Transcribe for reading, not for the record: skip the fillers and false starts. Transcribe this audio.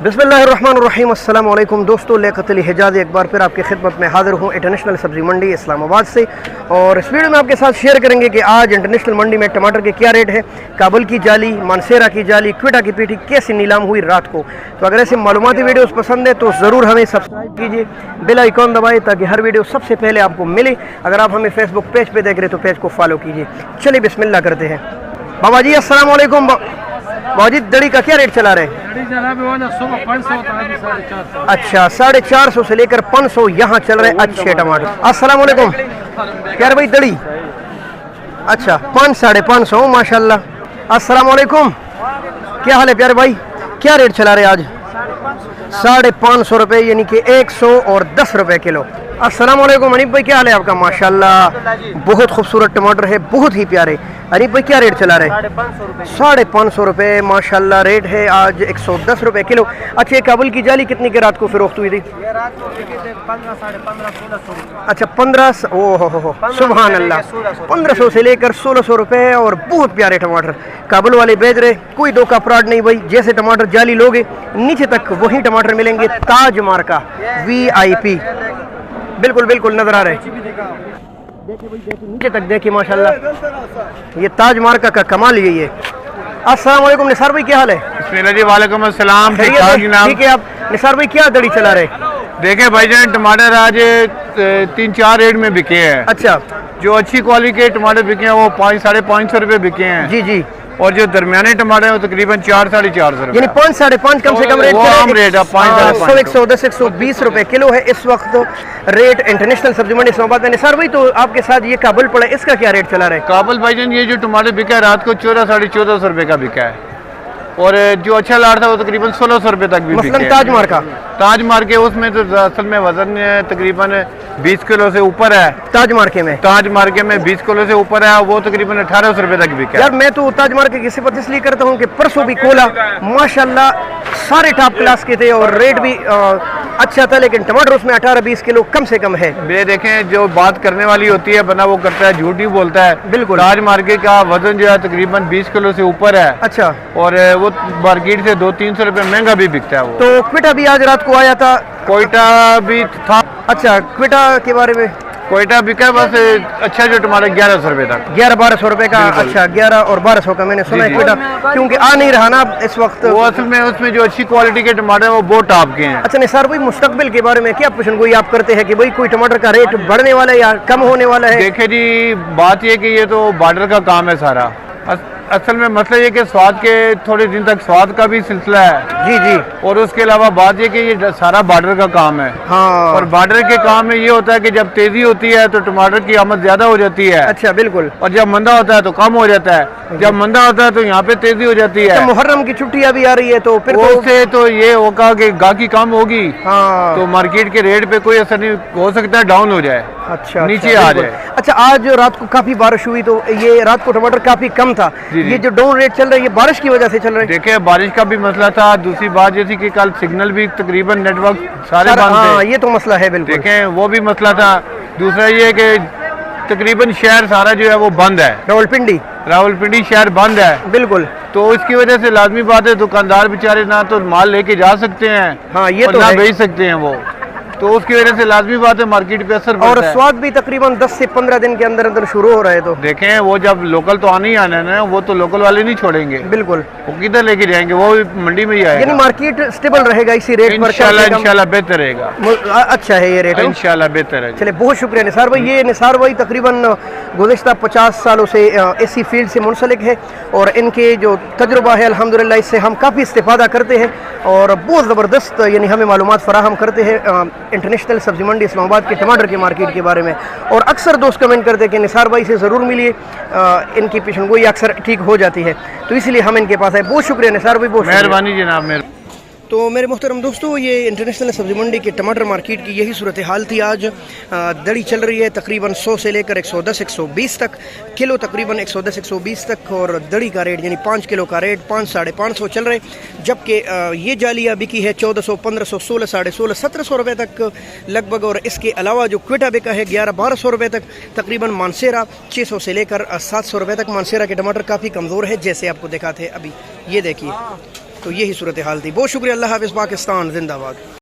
बिस्मिल्लाहिर्रहमानिर्रहीम। अस्सलाम वालेकुम दोस्तों, लियाकत अली हिजाज़ी एक बार फिर आपकी खिदमत में हाज़िर हूँ इंटरनेशनल सब्ज़ी मंडी इस्लामाबाद से। और इस वीडियो में आपके साथ शेयर करेंगे कि आज इंटरनेशनल मंडी में टमाटर के क्या रेट है। काबुल की जाली, मानसेरा की जाली, क्वेटा की पेटी कैसी नीलाम हुई रात को। तो अगर ऐसे मालूमाती वीडियोस पसंद है तो ज़रूर हमें सब्सक्राइब कीजिए, बेल आइकॉन दबाएँ ताकि हर वीडियो सबसे पहले आपको मिले। अगर आप हमें फेसबुक पेज पर देख रहे तो पेज को फॉलो कीजिए। चलिए बिस्मिल्लाह करते हैं। बाबा जी अस्सलाम वालेकुम। बाजी दड़ी का क्या रेट चला रहे हैं? अच्छा, 450 से लेकर 500 यहाँ चल रहे अच्छे टमाटर। अस्सलाम वालेकुम प्यारे भाई। दड़ी अच्छा 500 साढ़े 500 माशाल्लाह। अस्सलाम वालेकुम, क्या हाल है प्यारे भाई? क्या रेट चला रहे आज? 550 रुपये यानी कि 110 रुपये किलो। अस्सलाम वालेकुम अनीफ भाई, क्या हाल है आपका? माशाल्लाह बहुत खूबसूरत टमाटर है, बहुत ही प्यारे। अनीफ भाई क्या रेट चला रहे? 550 रुपये माशाल्लाह रेट है आज, 110 रुपये किलो। अच्छा, ये काबुल की जाली कितनी के रात को फरोख्त हुई थी? अच्छा 15, ओह हो सुभान अल्लाह, 1500 से लेकर 1600 रुपये। और बहुत प्यारे टमाटर काबुल वाले बेच रहे, कोई धोखा फ्रॉड नहीं भाई। जैसे टमाटर जाली लोगे नीचे तक वही टमाटर मिलेंगे, ताज मार्का VIP। बिल्कुल बिल्कुल नजर आ रहे, देखिए भाई, देखिए नीचे तक देखिए माशाल्लाह, ये ताज मार्का का कमाल यही है। अस्सलाम वालेकुम निसार भाई, क्या हाल है? बिस्मिल्लाह जी, वालेकुम अस्सलाम। ठीक है आप निसार भाई, क्या दड़ी चला रहे? देखे भाईजान, टमाटर आज 3-4 रेट में बिके हैं। अच्छा, जो अच्छी क्वालिटी के टमाटर बिके हैं वो 500-550 रुपए बिके हैं। जी जी। और जो दरमियाने टमाटर हैं वो तकरीबन 400-450 रुपए, यानी 5-5.5 कम से कम रेट। आम रेट है 500-550, 110-120 रुपए किलो है इस वक्त रेट इंटरनेशनल सब्जी मंडी इस्लामाबाद में। निसार भाई तो आपके साथ ये काबुल पड़ा, इसका क्या रेट चला रहा है? काबुल भाईजान ये जो टमाटर बिका है रात को 14-1450 रुपए का बिका है। और जो अच्छा लाट था वो तकरीबन 1600 रुपए तक भी बिका है। ताज मार के उसमें तो असल में वजन तकरीबन 20 किलो से ऊपर है। ताज मार्के में 20 किलो से ऊपर है, वो तकरीबन 1800 रुपए तक बिका है। यार मैं तो ताज मार्के की सिफत इसलिए करता हूँ कि परसों भी कोला माशाल्लाह सारे टॉप क्लास के थे और रेट भी अच्छा था, लेकिन टमाटर उसमें 18-20 किलो कम से कम है। ये देखें, जो बात करने वाली होती है बना वो करता है, झूठ ही बोलता है। बिल्कुल। ताज मार्केट का वजन जो है तकरीबन 20 किलो से ऊपर है। अच्छा, और वो मार्केट से 200-300 रुपए महंगा भी बिकता है वो। तो क्वेटा भी आज रात को आया था? कोयटा भी था। अच्छा, क्वेटा के बारे में? कोयटा बिका है बस अच्छा जो टमाटर 1100 रुपए तक, 1100-1200 रुपए का। अच्छा, 11 और 1200 का मैंने सुना है क्वेटा, क्योंकि आ नहीं रहा ना इस वक्त। वो असल में उसमें जो अच्छी क्वालिटी के टमाटर है वो बहुत टॉप के हैं। अच्छा निसार भाई, मुस्तकबिल के बारे में क्या पेशन गोई आप करते हैं कि भाई कोई टमाटर का रेट बढ़ने वाला है या कम होने वाला है? देखे जी, बात यह कि ये तो बॉर्डर का काम है सारा। असल में मसला ये कि स्वाद के थोड़े दिन तक स्वाद का भी सिलसिला है। जी जी। और उसके अलावा बात ये कि ये सारा बॉर्डर का काम है। हाँ। और बॉर्डर के काम में ये होता है कि जब तेजी होती है तो टमाटर की आमद ज्यादा हो जाती है। अच्छा बिल्कुल। और जब मंदा होता है तो कम हो जाता है। जब मंदा होता है तो यहाँ पे तेजी हो जाती है। तो मुहर्रम की छुट्टियां भी आ रही है तो फिर उससे तो ये होगा कि गाहकी कम होगी। हाँ। तो मार्केट के रेट पे कोई असर नहीं, हो सकता है डाउन हो जाए। अच्छा, नीचे आ जाए। अच्छा, आज रात को काफी बारिश हुई तो ये रात को टमाटर काफी कम था। ये जो डाउन रेट चल रहा है ये बारिश की वजह से चल रहा है? देखिए, बारिश का भी मसला था। दूसरी बात ये थी कि कल सिग्नल भी तकरीबन नेटवर्क सारे बंद थे। ये तो मसला है बिल्कुल। देखें, वो भी मसला था। दूसरा ये कि तकरीबन शहर सारा जो है वो बंद है। रावलपिंडी शहर बंद है बिल्कुल। तो इसकी वजह से लाजमी बात है दुकानदार बेचारे ना तो माल लेके जा सकते हैं, हाँ ये तो ना बेच सकते हैं वो। तो उसकी वजह से लाजमी बात है मार्केट पे असर पड़ता है। और स्वाद भी तकरीबन 10 से 15 दिन के अंदर अंदर शुरू हो रहा है। तो देखें, वो जब लोकल तो आने ही आना है ना, वो तो लोकल वाले नहीं छोड़ेंगे। बिल्कुल। वो किधर लेके जाएंगे? वो भी मंडी में ही आएगा। यानी मार्केट स्टेबल रहेगा इसी रेट पर? इंशाल्लाह बेहतर रहेगा। अच्छा है ये रेट? इंशाल्लाह बेहतर है। चलिए, बहुत शुक्रिया निसार भाई। ये निसार भाई तकरीबन गुज़िश्ता 50 सालों से इसी फील्ड से मुंसलिक है और इनके जो तजुर्बा है अल्हम्दुलिल्लाह इससे हम काफ़ी इस्तेफादा करते हैं और बहुत ज़बरदस्त यानी हमें मालूमात फराहम करते हैं इंटरनेशनल सब्जी मंडी इस्लामाबाद के टमाटर के मार्केट के बारे में। और अक्सर दोस्त कमेंट करते हैं कि निसार भाई से ज़रूर मिलिए, इनकी पेशनगोई अक्सर ठीक हो जाती है, तो इसलिए हम इनके पास आए। बहुत शुक्रिया निसार भाई, बहुत मेहरबानी जनाब। मेरे तो मेरे मोहतरम दोस्तों, ये इंटरनेशनल सब्जी मंडी के टमाटर मार्केट की यही सूरत हाल थी। आज दड़ी चल रही है तकरीबन 100 से लेकर 110-120 तक किलो, तकरीबन 110-120 तक। और दड़ी का रेट यानी 5 किलो का रेट 500-550 चल रहे, जबकि ये जालियाँ बिकी है 1400, 1500, 1600, 1650, 1700 रुपये तक लगभग। और इसके अलावा जो क्वेटा बिका है 1100-1200 रुपये तक तकरीबन। मानसेरा 600 से लेकर 700 रुपये तक। मानसेरा के टमाटर काफ़ी कमज़ोर है जैसे आपको दिखाते हैं अभी, ये देखिए तो यही सूरत हाल थी। बहुत शुक्रिया, अल्लाह हाफ़िज़, पाकिस्तान जिंदाबाद।